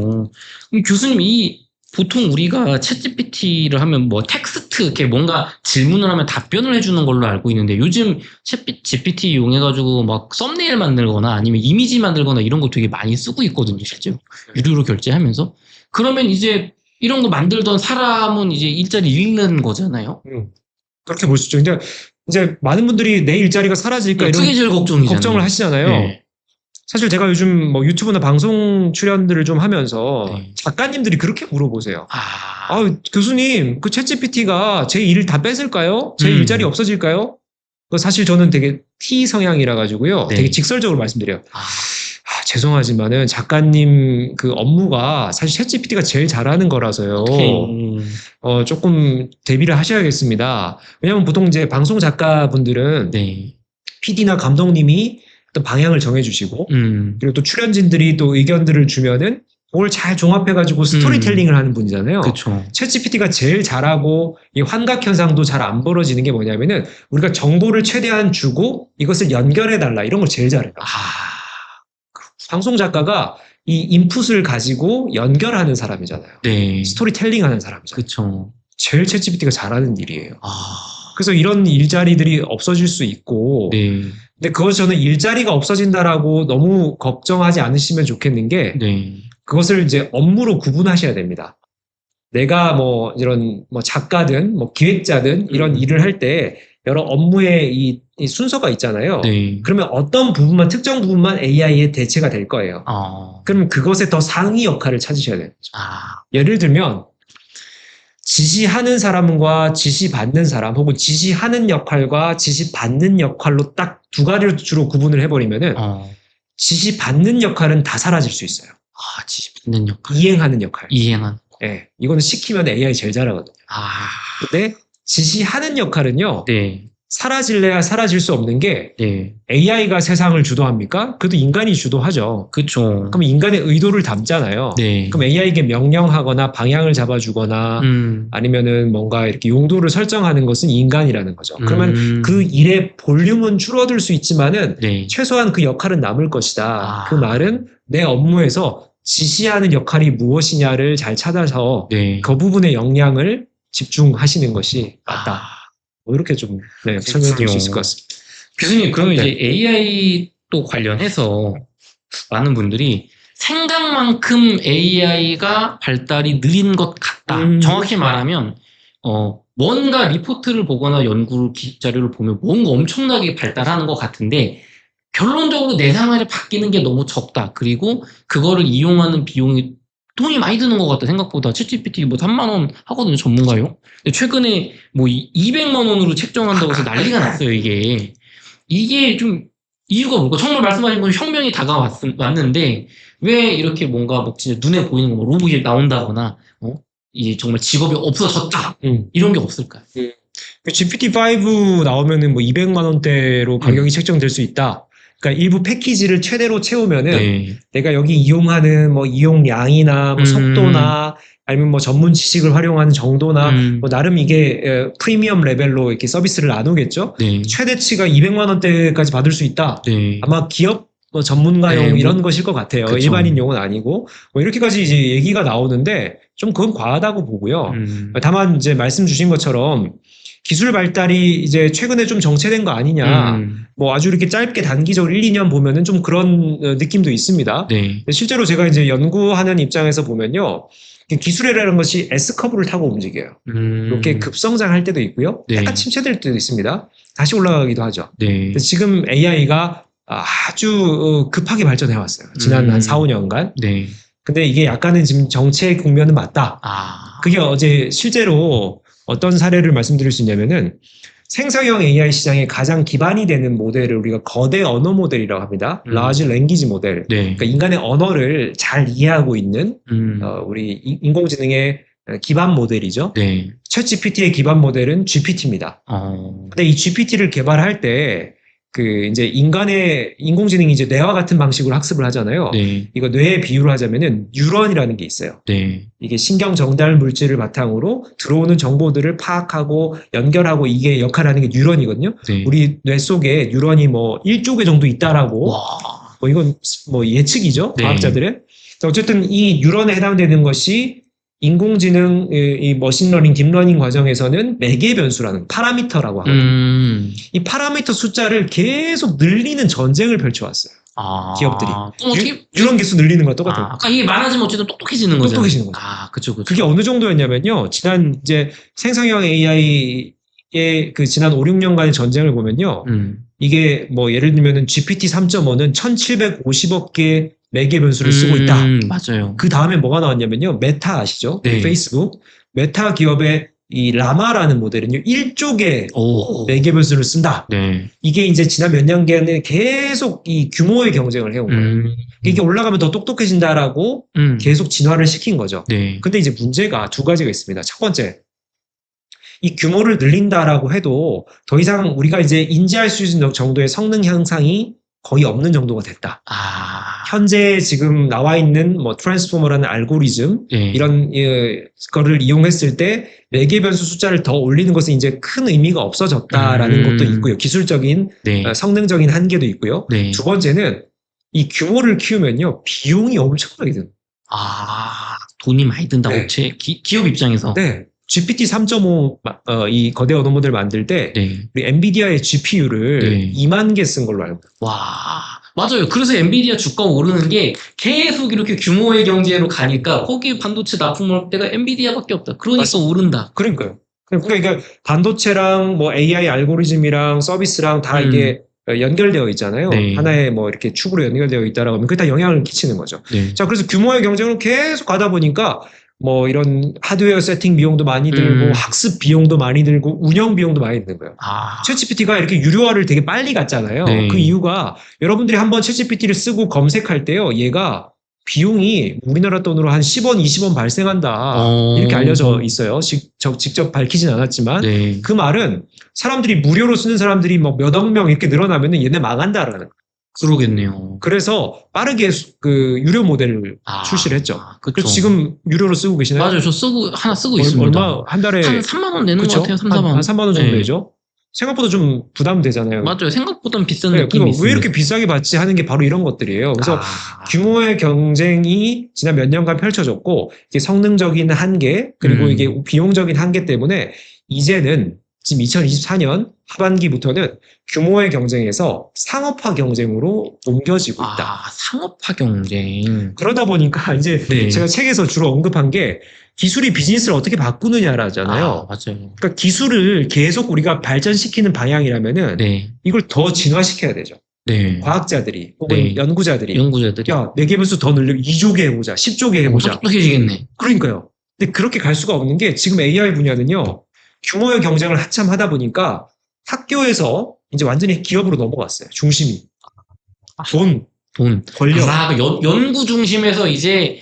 그럼 교수님 보통 우리가 챗GPT를 하면 뭐 텍스트 이렇게 뭔가 질문을 하면 답변을 해주는 걸로 알고 있는데 요즘 챗GPT 이용해가지고 막 썸네일 만들거나 아니면 이미지 만들거나 이런 거 되게 많이 쓰고 있거든요, 실제로. 유료로 결제하면서. 그러면 이제 이런 거 만들던 사람은 이제 일자리 잃는 거잖아요. 그렇게 볼 수 있죠. 근데 이제 많은 분들이 내 일자리가 사라질까 이런 제일 걱정을 하시잖아요. 사실 제가 요즘 뭐 유튜브나 방송 출연들을 좀 하면서 작가님들이 그렇게 물어보세요. 교수님, 그 챗GPT가 제 일을 다 뺏을까요? 제 일자리 없어질까요? 사실 저는 되게 T 성향이라 가지고요. 되게 직설적으로 말씀드려요. 죄송하지만은 작가님 그 업무가 사실 챗GPT가 제일 잘하는 거라서요. 조금 대비를 하셔야겠습니다. 왜냐하면 보통 이제 방송 작가분들은 PD나 감독님이 어떤 방향을 정해주시고 그리고 또 출연진들이 또 의견들을 주면은 그걸 잘 종합해가지고 스토리텔링을 하는 분이잖아요. 챗GPT가 제일 잘하고 이 환각 현상도 잘 안 벌어지는 게 뭐냐면은 우리가 정보를 최대한 주고 이것을 연결해달라 이런 걸 제일 잘해요. 방송 작가가 이 인풋을 가지고 연결하는 사람이잖아요. 네. 스토리텔링 하는 사람이잖아요. 그쵸. 제일 챗GPT가 잘하는 일이에요. 아. 그래서 이런 일자리들이 없어질 수 있고 네. 근데 그것 저는 일자리가 없어진다라고 너무 걱정하지 않으시면 좋겠는 게 네. 그것을 이제 업무로 구분하셔야 됩니다. 내가 뭐 이런 뭐 작가든 뭐 기획자든 이런 일을 할 때 여러 업무의 이 순서가 있잖아요. 네. 그러면 어떤 부분만 특정 부분만 AI에 대체가 될 거예요. 그럼 그것에 더 상위 역할을 찾으셔야 돼요. 예를 들면 지시하는 사람과 지시받는 사람 혹은 지시하는 역할과 지시받는 역할로 딱 두 가지로 주로 구분을 해버리면은 지시받는 역할은 다 사라질 수 있어요. 지시받는 역할. 이행하는 역할. 이행하는. 예, 이거는 시키면 AI 제일 잘하거든요. 근데 지시하는 역할은요. 네. 사라질래야 사라질 수 없는 게 네. AI가 세상을 주도합니까? 그래도 인간이 주도하죠. 그쵸. 그럼 인간의 의도를 담잖아요. 네. 그럼 AI에게 명령하거나 방향을 잡아주거나 아니면은 뭔가 이렇게 용도를 설정하는 것은 인간이라는 거죠. 그러면 그 일의 볼륨은 줄어들 수 있지만은 네. 최소한 그 역할은 남을 것이다. 그 말은 내 업무에서 지시하는 역할이 무엇이냐를 잘 찾아서 네. 그 부분의 역량을 집중하시는 것이 맞다. 뭐 이렇게 좀 설명해 드릴 수 있을 것 같습니다. 교수님, 그러면 이제 AI 또 관련해서 많은 분들이 생각만큼 AI가 발달이 느린 것 같다. 정확히 말하면 뭔가 리포트를 보거나 연구 자료를 보면 뭔가 엄청나게 발달하는 것 같은데 결론적으로 내 생활에 바뀌는 게 너무 적다. 그리고 그거를 이용하는 비용이 돈이 많이 드는 것 같다. 생각보다 챗GPT 뭐 3만 원 하거든요. 전문가요. 근데 최근에 뭐 200만 원으로 책정한다고 해서 난리가 났어요. 이게 좀 이유가 뭘까? 정말 말씀하신 건 혁명이 다가왔는데 왜 이렇게 뭔가 뭐 진짜 눈에 보이는 거 로봇이 나온다거나 이게 정말 직업이 없어졌다. 이런 게 없을까요? GPT-5 나오면은 뭐 200만 원대로 가격이 책정될 수 있다. 그러니까 일부 패키지를 최대로 채우면은 내가 여기 이용하는 뭐 이용량이나 뭐 속도나 아니면 뭐 전문 지식을 활용하는 정도나 뭐 나름 이게 프리미엄 레벨로 이렇게 서비스를 나누겠죠. 최대치가 200만 원대까지 받을 수 있다. 아마 기업 뭐 전문가용 이런 것일 것 같아요. 그쵸. 일반인용은 아니고 뭐 이렇게까지 이제 얘기가 나오는데 좀 그건 과하다고 보고요. 다만 이제 말씀 주신 것처럼 기술 발달이 이제 최근에 좀 정체된 거 아니냐. 뭐 아주 이렇게 짧게 단기적으로 1, 2년 보면은 좀 그런 느낌도 있습니다. 실제로 제가 이제 연구하는 입장에서 보면요. 기술이라는 것이 S커브를 타고 움직여요. 이렇게 급성장할 때도 있고요. 약간 침체될 때도 있습니다. 다시 올라가기도 하죠. 지금 AI가 아주 급하게 발전해 왔어요. 지난 한 4, 5년간. 근데 이게 약간은 지금 정체 국면은 맞다. 그게 어제 실제로 어떤 사례를 말씀드릴 수 있냐면은 생성형 AI 시장의 가장 기반이 되는 모델을 우리가 거대 언어 모델이라고 합니다. Large Language Model. 그러니까 인간의 언어를 잘 이해하고 있는 우리 인공지능의 기반 모델이죠. 챗GPT의 기반 모델은 GPT입니다. 근데 이 GPT를 개발할 때 그 이제 인공지능이 이제 뇌와 같은 방식으로 학습을 하잖아요. 이거 뇌의 비유를 하자면은 뉴런이라는 게 있어요. 이게 신경 전달 물질을 바탕으로 들어오는 정보들을 파악하고 연결하고 이게 역할을 하는 게 뉴런이거든요. 우리 뇌 속에 뉴런이 뭐 1조 개 정도 있다라고 뭐 이건 뭐 예측이죠. 과학자들의. 어쨌든 이 뉴런에 해당되는 것이 인공지능, 이 머신러닝, 딥러닝 과정에서는 매개 변수라는 파라미터라고 하거든요. 이 파라미터 숫자를 계속 늘리는 전쟁을 펼쳐왔어요. 기업들이. 뉴런 개수 늘리는 거랑 똑같아요. 그러니까 이게 많아지면 어쨌든 똑똑해지는 거죠. 똑똑해지는 거죠. 그쵸. 그게 어느 정도였냐면요. 지난 이제 생성형 AI의 그 지난 5, 6년간의 전쟁을 보면요. 이게 뭐 예를 들면은 GPT 3.5는 1750억 개의 매개 변수를 쓰고 있다. 맞아요. 그 다음에 뭐가 나왔냐면요. 메타 아시죠? 페이스북. 메타 기업의 이 라마라는 모델은요. 1조 개 매개 변수를 쓴다. 이게 이제 지난 몇 년간에 계속 이 규모의 경쟁을 해온 거예요. 이게 올라가면 더 똑똑해진다라고 계속 진화를 시킨 거죠. 근데 이제 문제가 두 가지가 있습니다. 첫 번째. 이 규모를 늘린다라고 해도 더 이상 우리가 이제 인지할 수 있는 정도의 성능 향상이 거의 없는 정도가 됐다. 현재 지금 나와 있는 뭐 트랜스포머라는 알고리즘 이런 거를 이용했을 때 매개 변수 숫자를 더 올리는 것은 이제 큰 의미가 없어졌다라는 것도 있고요. 기술적인 성능적인 한계도 있고요. 두 번째는 이 규모를 키우면요, 비용이 엄청나게 듭니다. 돈이 많이 든다, 네. 업체, 기업 입장에서. 네. GPT 3.5, 이 거대 언어 모델 만들 때, 네. 우리 엔비디아의 GPU를 네. 2만 개 쓴 걸로 알고. 맞아요. 그래서 엔비디아 주가가 오르는 게 계속 이렇게 규모의 경제로 가니까 거기 반도체 납품할 때가 엔비디아밖에 없다. 그러니까 맞습니다. 오른다. 그러니까요. 그러니까 반도체랑 뭐 AI 알고리즘이랑 서비스랑 다 이게 연결되어 있잖아요. 네. 하나의 뭐 이렇게 축으로 연결되어 있다라고 하면 그게 다 영향을 끼치는 거죠. 네. 자, 그래서 규모의 경쟁으로 계속 가다 보니까 뭐 이런 하드웨어 세팅 비용도 많이 들고 학습 비용도 많이 들고 운영 비용도 많이 드는 거예요. 챗GPT가 이렇게 유료화를 되게 빨리 갔잖아요. 네. 그 이유가 여러분들이 한번 챗GPT를 쓰고 검색할 때요. 얘가 비용이 우리나라 돈으로 한 10원, 20원 발생한다. 이렇게 알려져 있어요. 직접 밝히진 않았지만 네. 그 말은 사람들이 무료로 쓰는 사람들이 뭐 몇억 명 이렇게 늘어나면 얘네 망한다라는 거예요. 그러겠네요. 그래서 빠르게 그 유료 모델을 출시를 했죠. 그래서 지금 유료로 쓰고 계시나요? 맞아요. 저 하나 쓰고 있습니다. 얼마 한 달에 한 3만 원 내는 것 같아요. 3, 4만 원. 한 3만 원 정도 네. 되죠. 생각보다 좀 부담되잖아요. 맞아요. 생각보다는 비싼 네, 느낌이 있습니다. 왜 이렇게 비싸게 받지 하는 게 바로 이런 것들이에요. 그래서 규모의 경쟁이 지난 몇 년간 펼쳐졌고 이게 성능적인 한계 그리고 이게 비용적인 한계 때문에 이제는 지금 2024년 하반기부터는 규모의 경쟁에서 상업화 경쟁으로 옮겨지고 있다. 상업화 경쟁. 그러다 보니까 이제 제가 책에서 주로 언급한 게 기술이 비즈니스를 어떻게 바꾸느냐라잖아요. 맞아요. 그러니까 기술을 계속 우리가 발전시키는 방향이라면은 이걸 더 진화시켜야 되죠. 과학자들이 혹은 연구자들이 야, 내 개변수 더 늘려 2조 개 해보자, 10조 개 해보자. 똑똑해지겠네. 그러니까요. 근데 그렇게 갈 수가 없는 게 지금 AI 분야는요. 규모의 경쟁을 한참 하다 보니까 학교에서 이제 완전히 기업으로 넘어갔어요. 중심이. 돈, 권력. 연구 중심에서 이제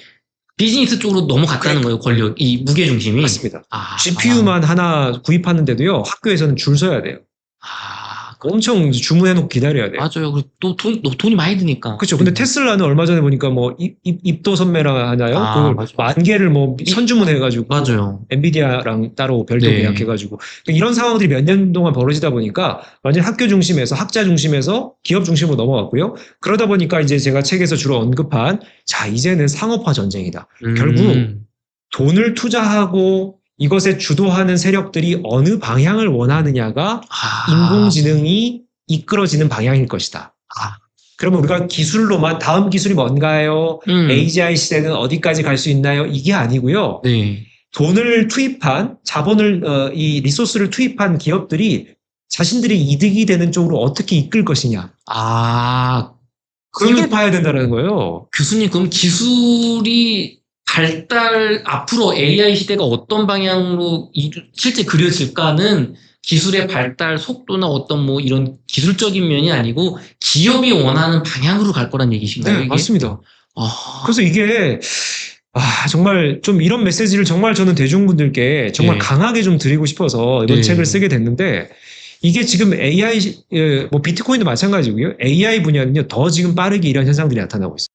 비즈니스 쪽으로 넘어갔다는 거예요. 권력, 이 무게 중심이. 맞습니다. GPU만 하나 구입하는데도요. 학교에서는 줄 서야 돼요. 엄청 주문해놓고 기다려야 돼요. 맞아요. 또 돈이 많이 드니까. 그렇죠. 근데 테슬라는 얼마 전에 보니까 뭐 입도 선매라 하나요? 그 10,000개를 뭐 선주문해가지고. 맞아요. 엔비디아랑 따로 별도 계약해가지고. 그러니까 이런 상황들이 몇 년 동안 벌어지다 보니까 완전 학교 중심에서 학자 중심에서 기업 중심으로 넘어갔고요. 그러다 보니까 이제 제가 책에서 주로 언급한 자, 이제는 상업화 전쟁이다. 결국 돈을 투자하고 이것에 주도하는 세력들이 어느 방향을 원하느냐가 인공지능이 이끌어지는 방향일 것이다. 그러면 우리가 기술로만 다음 기술이 뭔가요? AGI 시대는 어디까지 갈 수 있나요? 이게 아니고요. 돈을 투입한 자본을 이 리소스를 투입한 기업들이 자신들이 이득이 되는 쪽으로 어떻게 이끌 것이냐. 그걸 봐야 된다는 거예요. 교수님, 그럼 기술이 앞으로 AI 시대가 어떤 방향으로 실제 그려질까는 기술의 발달 속도나 어떤 뭐 이런 기술적인 면이 아니고 기업이 원하는 방향으로 갈 거란 얘기신가요? 네, 맞습니다. 그래서 이게 정말 좀 이런 메시지를 정말 저는 대중분들께 정말 강하게 좀 드리고 싶어서 이번 책을 쓰게 됐는데 이게 지금 AI, 뭐 비트코인도 마찬가지고요. AI 분야는요, 더 지금 빠르게 이런 현상들이 나타나고 있어요.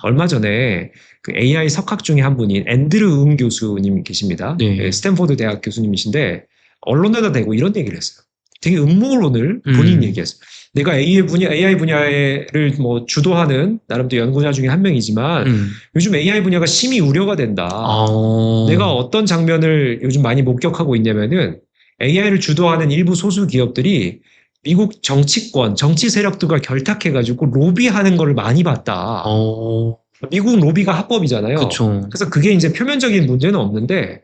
얼마 전에 그 AI 석학 중에 한 분인 앤드류 응 교수님 계십니다. 스탠포드 대학 교수님이신데 언론에다 대고 이런 얘기를 했어요. 되게 음모론을 본인 얘기했어요. 내가 AI 분야를 뭐 주도하는 나름대로 연구자 중에 한 명이지만 요즘 AI 분야가 심히 우려가 된다. 내가 어떤 장면을 요즘 많이 목격하고 있냐면은 AI를 주도하는 일부 소수 기업들이 미국 정치권, 정치 세력들과 결탁해가지고 로비하는 거를 많이 봤다. 미국 로비가 합법이잖아요. 그쵸. 그래서 그게 이제 표면적인 문제는 없는데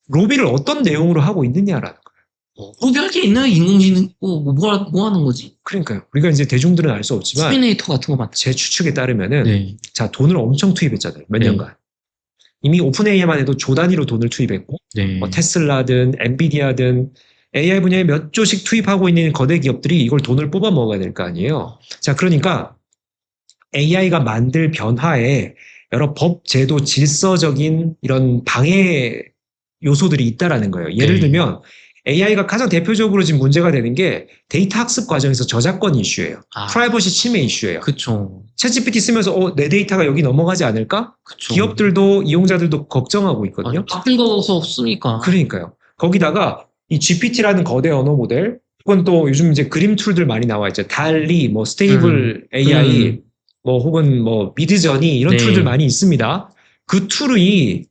로비를 어떤 내용으로 하고 있느냐라는 거예요. 로비할 게 있나요? 인공지능 뭐 하는 거지? 그러니까요. 우리가 이제 대중들은 알 수 없지만 스피네이터 같은 거 맞죠? 제 추측에 따르면은 자, 돈을 엄청 투입했잖아요. 몇 년간. 이미 오픈 AI만 해도 조 단위로 돈을 투입했고 뭐 테슬라든 엔비디아든 AI 분야에 몇 조씩 투입하고 있는 거대 기업들이 이걸 돈을 뽑아 먹어야 될 거 아니에요. 자, 그러니까 AI가 만들 변화에 여러 법, 제도, 질서적인 이런 방해 요소들이 있다라는 거예요. 예를 들면 AI가 가장 대표적으로 지금 문제가 되는 게 데이터 학습 과정에서 저작권 이슈예요. 프라이버시 침해 이슈예요. 그쵸. 챗GPT 쓰면서 내 데이터가 여기 넘어가지 않을까? 그쵸. 기업들도 이용자들도 걱정하고 있거든요. 바뀐 거서 없으니까. 그러니까요. 거기다가 이 GPT라는 거대 언어 모델, 그건 또 요즘 이제 그림 툴들 많이 나와 있죠. 달리, 뭐 스테이블 AI, 뭐 혹은 뭐 미드저니 이런 네. 툴들 많이 있습니다. 그 툴이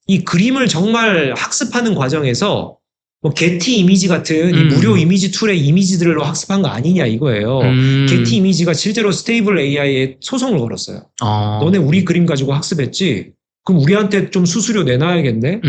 이 그림을 정말 학습하는 과정에서 뭐 게티 이미지 같은 이 무료 이미지 툴의 이미지들로 학습한 거 아니냐 이거예요. 게티 이미지가 실제로 스테이블 AI에 소송을 걸었어요. 너네 우리 그림 가지고 학습했지? 그럼 우리한테 좀 수수료 내놔야겠네?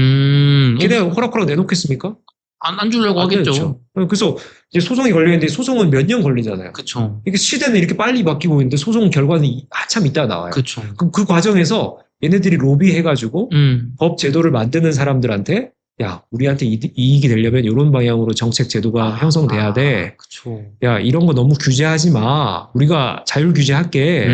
걔네 허락허락 내놓겠습니까? 안 주려고 안 하겠죠. 되죠. 그래서 이제 소송이 걸려있는데 소송은 몇 년 걸리잖아요. 그쵸. 이게 시대는 이렇게 빨리 바뀌고 있는데 소송 결과는 한참 있다 나와요. 그쵸. 그럼 그 과정에서 얘네들이 로비해가지고 법 제도를 만드는 사람들한테 야, 우리한테 이익이 되려면 이런 방향으로 정책 제도가 형성돼야 돼. 그쵸. 야, 이런 거 너무 규제하지 마. 우리가 자율 규제할게.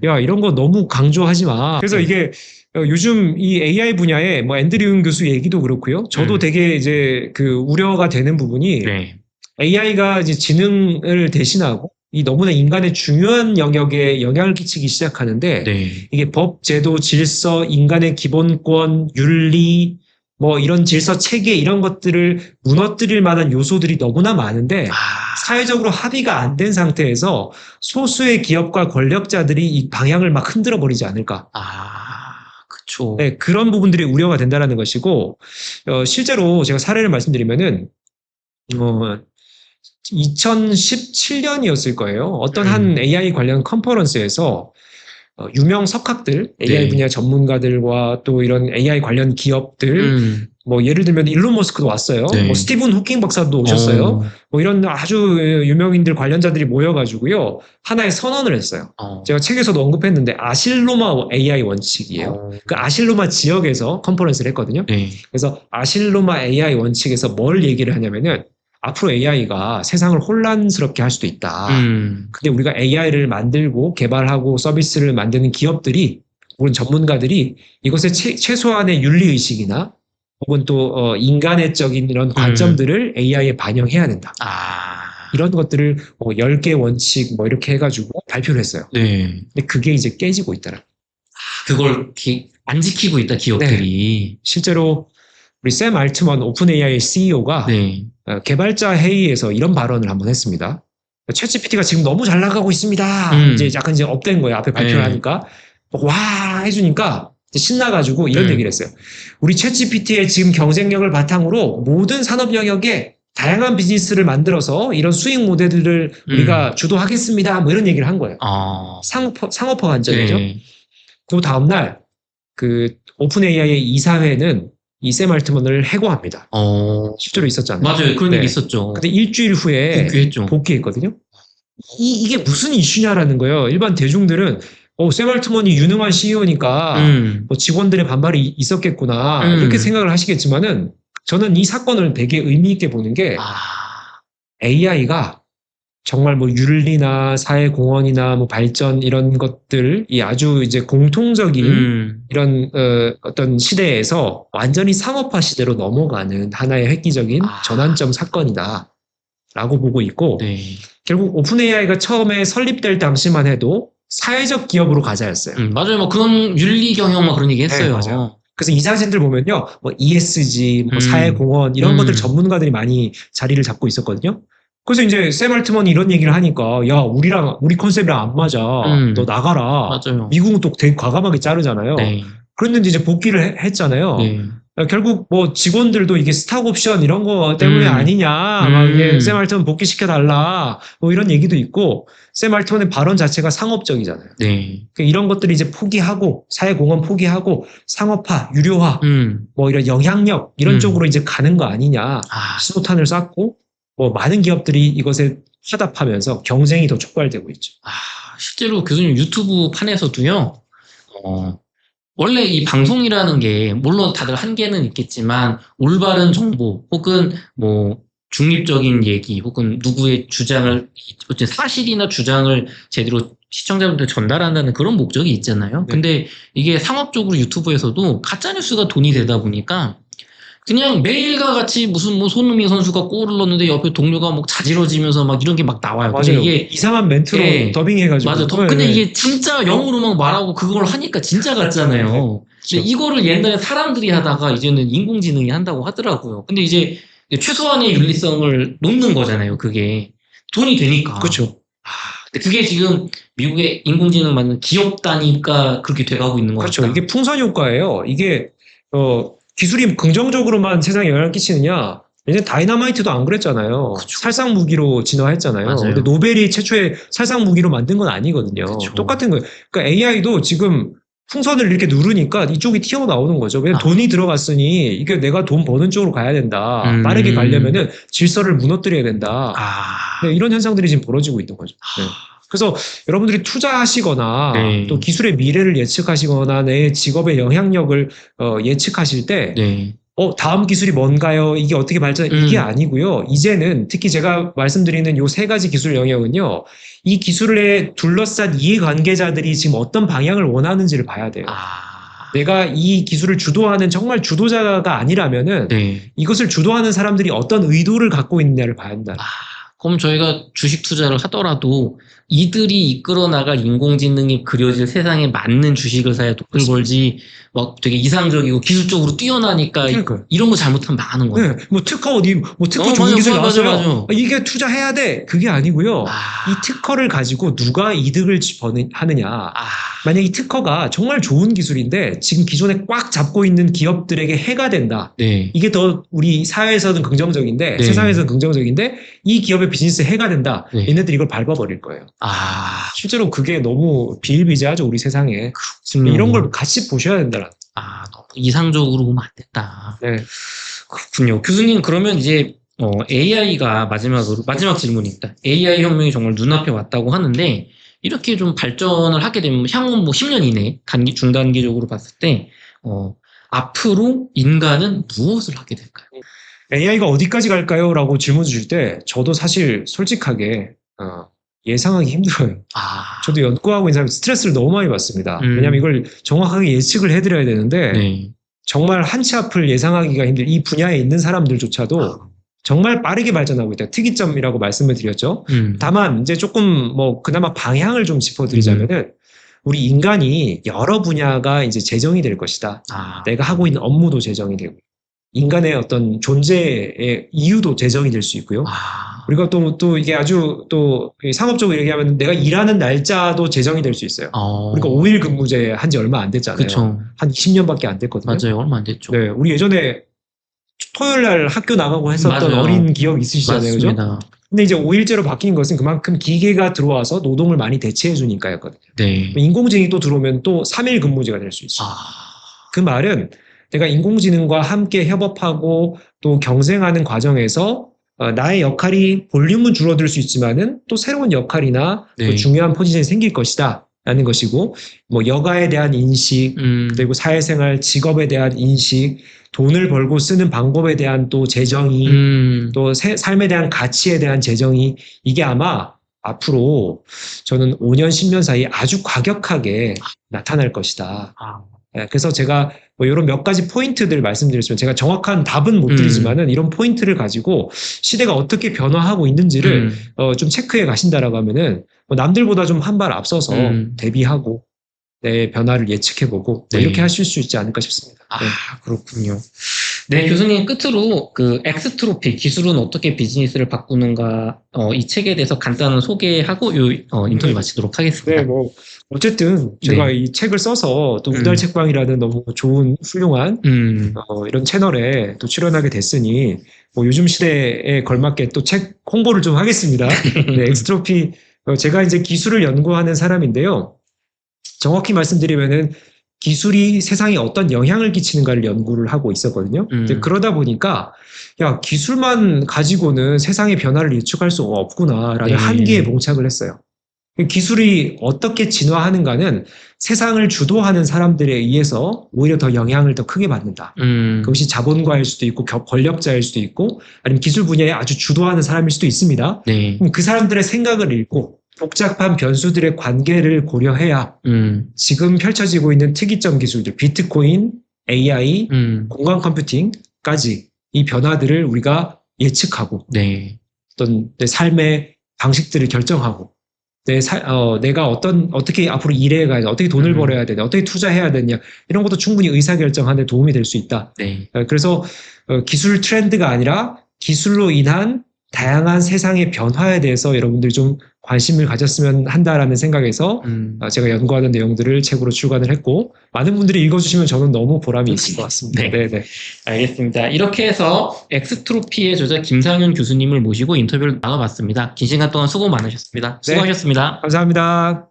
야, 이런 거 너무 강조하지 마. 그래서 이게 요즘 이 AI 분야에 뭐 앤드류 교수 얘기도 그렇고요. 저도 되게 이제 그 우려가 되는 부분이 네. AI가 이제 지능을 대신하고 이 너무나 인간의 중요한 영역에 영향을 끼치기 시작하는데 네. 이게 법, 제도, 질서, 인간의 기본권, 윤리 뭐 이런 질서 체계 이런 것들을 무너뜨릴 만한 요소들이 너무나 많은데 사회적으로 합의가 안 된 상태에서 소수의 기업과 권력자들이 이 방향을 막 흔들어 버리지 않을까. 그쵸. 네, 그런 부분들이 우려가 된다는 것이고 실제로 제가 사례를 말씀드리면은 2017년이었을 거예요. 어떤 한 AI 관련 컨퍼런스에서 유명 석학들, AI 네. 분야 전문가들과 또 이런 AI 관련 기업들, 뭐 예를 들면 일론 머스크도 왔어요. 네. 뭐 스티븐 호킹 박사도 오셨어요. 뭐 이런 아주 유명인들 관련자들이 모여가지고요. 하나의 선언을 했어요. 제가 책에서도 언급했는데 아실로마 AI 원칙이에요. 그 아실로마 지역에서 컨퍼런스를 했거든요. 네. 그래서 아실로마 AI 원칙에서 뭘 얘기를 하냐면은 앞으로 AI가 세상을 혼란스럽게 할 수도 있다. 근데 우리가 AI를 만들고 개발하고 서비스를 만드는 기업들이 혹은 전문가들이 이것의 최소한의 윤리의식이나 혹은 또 인간애적인 이런 관점들을 AI에 반영해야 된다. 이런 것들을 뭐 10개 원칙 뭐 이렇게 해가지고 발표를 했어요. 네. 근데 그게 이제 깨지고 있더라. 그걸 안 지키고 있다, 기업들이. 네. 실제로 우리 샘 알트먼 오픈 AI CEO가 네. 개발자 회의에서 이런 발언을 한번 했습니다. 챗GPT가 지금 너무 잘 나가고 있습니다. 이제 약간 이제 업된 거예요. 앞에 발표를 하니까. 와 해주니까 신나가지고 이런 얘기를 했어요. 우리 챗GPT의 지금 경쟁력을 바탕으로 모든 산업 영역에 다양한 비즈니스를 만들어서 이런 수익 모델들을 우리가 주도하겠습니다. 뭐 이런 얘기를 한 거예요. 상업화 관점이죠. 네. 그 다음날 그 오픈 AI의 이사회는 이 샘 알트먼을 해고합니다. 실제로 있었잖아요. 맞아요. 그런 일이 있었죠. 근데 일주일 후에 복귀했거든요. 이게 무슨 이슈냐라는 거예요. 일반 대중들은 샘 알트먼이 유능한 CEO니까 뭐 직원들의 반발이 있었겠구나 이렇게 생각을 하시겠지만은 저는 이 사건을 되게 의미 있게 보는 게 AI가 정말 뭐 윤리나 사회공헌이나 뭐 발전 이런 것들 이 아주 이제 공통적인 이런 어떤 시대에서 완전히 상업화 시대로 넘어가는 하나의 획기적인 전환점 사건이다 라고 보고 있고 네. 결국 오픈 AI가 처음에 설립될 당시만 해도 사회적 기업으로 가자였어요. 맞아요. 뭐 그런 윤리 경영 막 그런 얘기 했어요. 네, 맞아요. 그래서 이 사진들 보면요, 뭐 ESG, 뭐 사회공헌 이런 것들 전문가들이 많이 자리를 잡고 있었거든요. 그래서 이제 샘 알트먼이 이런 얘기를 하니까 야 우리 컨셉이랑 안 맞아. 너 나가라. 맞아요. 미국은 또 되게 과감하게 자르잖아요. 네. 그랬는데 이제 복귀를 했잖아요. 네. 결국 뭐 직원들도 이게 스탁 옵션 이런 거 때문에 아니냐. 막 이게 샘 알트먼 복귀시켜 달라. 뭐 이런 얘기도 있고 샘 알트먼의 발언 자체가 상업적이잖아요. 네. 이런 것들이 이제 포기하고 사회공헌 포기하고 상업화, 유료화, 뭐 이런 영향력 이런 쪽으로 이제 가는 거 아니냐. 신호탄을 쐈고 뭐 많은 기업들이 이것에 화답하면서 경쟁이 더 촉발되고 있죠. 실제로 교수님 유튜브 판에서도요. 원래 이 방송이라는 게 물론 다들 한계는 있겠지만 올바른 정보 혹은 뭐 중립적인 얘기 혹은 누구의 주장을 사실이나 주장을 제대로 시청자분들 전달한다는 그런 목적이 있잖아요. 네. 근데 이게 상업적으로 유튜브에서도 가짜뉴스가 돈이 되다 보니까 그냥 매일과 같이 무슨 뭐 손흥민 선수가 골을 넣었는데 옆에 동료가 막 자지러지면서 막 이런 게 막 나와요. 맞아요. 근데 이게 이상한 멘트로 더빙해가지고. 맞아. 근데 이게 진짜 영어로 막 말하고 그걸 하니까 진짜 같잖아요. 근데 이거를 옛날에 사람들이 하다가 이제는 인공지능이 한다고 하더라고요. 근데 이제 최소한의 윤리성을 놓는 거잖아요. 그게 돈이 되니까. 그렇죠. 근데 그게 지금 미국의 인공지능 만든 기업 단위가 그렇게 돼가고 있는 것 그렇죠. 같다. 이게 풍선 효과예요. 이게 기술이 긍정적으로만 세상에 영향을 끼치느냐? 이제 다이너마이트도 안 그랬잖아요. 그쵸. 살상 무기로 진화했잖아요. 맞아요. 근데 노벨이 최초에 살상 무기로 만든 건 아니거든요. 그쵸. 똑같은 거예요. 그러니까 AI도 지금 풍선을 이렇게 누르니까 이쪽이 튀어나오는 거죠. 왜냐면 아. 돈이 들어갔으니 이게 내가 돈 버는 쪽으로 가야 된다. 빠르게 가려면은 질서를 무너뜨려야 된다. 네, 이런 현상들이 지금 벌어지고 있는 거죠. 네. 그래서 여러분들이 투자하시거나 네. 또 기술의 미래를 예측하시거나 내 직업의 영향력을 예측하실 때 네. 다음 기술이 뭔가요? 이게 어떻게 발전? 이게 아니고요. 이제는 특히 제가 말씀드리는 요 세 가지 기술 영역은요. 이 기술에 둘러싼 이해관계자들이 지금 어떤 방향을 원하는지를 봐야 돼요. 내가 이 기술을 주도하는 정말 주도자가 아니라면은 네. 이것을 주도하는 사람들이 어떤 의도를 갖고 있느냐를 봐야 한다. 그럼 저희가 주식 투자를 하더라도 이들이 이끌어 나갈 인공지능이 그려질 세상에 맞는 주식을 사야 돈을 벌지, 막 되게 이상적이고 기술적으로 뛰어나니까 그러니까요. 이런 거 잘못하면 망하는 거예요. 네, 뭐 특허 좋은 맞아, 기술 맞아, 나왔어요. 맞아. 이게 투자해야 돼. 그게 아니고요. 이 특허를 가지고 누가 이득을 하느냐. 만약 이 특허가 정말 좋은 기술인데 지금 기존에 꽉 잡고 있는 기업들에게 해가 된다. 네. 이게 더 우리 사회에서는 긍정적인데 네. 세상에서는 긍정적인데 이 기업의 비즈니스에 해가 된다. 네. 얘네들이 이걸 밟아버릴 거예요. 실제로 그게 너무 비일비재하죠. 우리 세상에. 이런 걸 같이 보셔야 된다. 너무 이상적으로 보면 안 된다. 네. 그렇군요. 교수님, 그러면 이제 AI가 마지막 질문입니다. AI 혁명이 정말 눈앞에 왔다고 하는데 이렇게 좀 발전을 하게 되면 향후 뭐 10년 이내 중단기적으로 봤을 때 앞으로 인간은 무엇을 하게 될까요? AI가 어디까지 갈까요? 라고 질문 주실 때 저도 사실 솔직하게 예상하기 힘들어요. 저도 연구하고 있는 사람이 스트레스를 너무 많이 받습니다. 왜냐하면 이걸 정확하게 예측을 해드려야 되는데 네. 정말 한치 앞을 예상하기가 힘들 이 분야에 있는 사람들조차도 정말 빠르게 발전하고 있다. 특이점이라고 말씀을 드렸죠. 다만 이제 조금 뭐 그나마 방향을 좀 짚어드리자면은 우리 인간이 여러 분야가 이제 제정이 될 것이다. 내가 하고 있는 업무도 제정이 되고 인간의 어떤 존재의 이유도 제정이 될 수 있고요. 우리가 또 이게 아주 또 상업적으로 얘기하면 내가 일하는 날짜도 제정이 될 수 있어요. 우리가 5일 근무제 한 지 얼마 안 됐잖아요. 그쵸. 한 20년밖에 안 됐거든요. 맞아요. 얼마 안 됐죠. 네, 우리 예전에 토요일 날 학교 나가고 했었던 맞아요. 어린 기억 있으시잖아요. 그죠? 맞습니다. 근데 이제 5일제로 바뀐 것은 그만큼 기계가 들어와서 노동을 많이 대체해 주니까였거든요. 네. 인공지능이 또 들어오면 또 3일 근무제가 될 수 있어요. 그 말은 내가 인공지능과 함께 협업하고 또 경쟁하는 과정에서 나의 역할이 볼륨은 줄어들 수 있지만은 또 새로운 역할이나 또 중요한 포지션이 생길 것이다 라는 것이고 뭐 여가에 대한 인식 그리고 사회생활 직업에 대한 인식 돈을 벌고 쓰는 방법에 대한 또 재정의 또 삶에 대한 가치에 대한 재정의 이게 아마 앞으로 저는 5년 10년 사이에 아주 과격하게 나타날 것이다. 그래서 제가 뭐 이런 몇 가지 포인트들 말씀드렸으면 제가 정확한 답은 못 드리지만은 이런 포인트를 가지고 시대가 어떻게 변화하고 있는지를 좀 체크해 가신다라고 하면은 뭐 남들보다 좀 한 발 앞서서 대비하고 내 변화를 예측해보고 이렇게 하실 수 있지 않을까 싶습니다. 그렇군요. 네, 교수님 끝으로 그 엑스트로피 기술은 어떻게 비즈니스를 바꾸는가 이 책에 대해서 간단한 소개하고 인터뷰 마치도록 하겠습니다. 네, 뭐 어쨌든 제가 이 책을 써서 또 우달 책방이라는 너무 좋은 훌륭한 이런 채널에 또 출연하게 됐으니 뭐 요즘 시대에 걸맞게 또 책 홍보를 좀 하겠습니다. 네, 엑스트로피 제가 이제 기술을 연구하는 사람인데요. 정확히 말씀드리면은 기술이 세상에 어떤 영향을 끼치는가를 연구를 하고 있었거든요. 근데 그러다 보니까 야 기술만 가지고는 세상의 변화를 예측할 수 없구나라는 한계에 봉착을 했어요. 기술이 어떻게 진화하는가는 세상을 주도하는 사람들에 의해서 오히려 더 영향을 더 크게 받는다. 그것이 자본가일 수도 있고 권력자일 수도 있고 아니면 기술 분야에 아주 주도하는 사람일 수도 있습니다. 그 사람들의 생각을 읽고 복잡한 변수들의 관계를 고려해야 지금 펼쳐지고 있는 특이점 기술들, 비트코인, AI, 공간 컴퓨팅까지 이 변화들을 우리가 예측하고 어떤 내 삶의 방식들을 결정하고 내가 어떻게 앞으로 일해야 되냐, 어떻게 돈을 벌어야 되냐, 어떻게 투자해야 되냐 이런 것도 충분히 의사결정하는 데 도움이 될 수 있다. 그래서 기술 트렌드가 아니라 기술로 인한 다양한 세상의 변화에 대해서 여러분들이 좀 관심을 가졌으면 한다라는 생각에서 제가 연구하는 내용들을 책으로 출간을 했고 많은 분들이 읽어주시면 저는 너무 보람이 있을 것 같습니다. 네. 네네. 알겠습니다. 이렇게 해서 엑스트로피의 저자 김상윤 교수님을 모시고 인터뷰를 나눠봤습니다. 긴 시간 동안 수고 많으셨습니다. 수고하셨습니다. 감사합니다.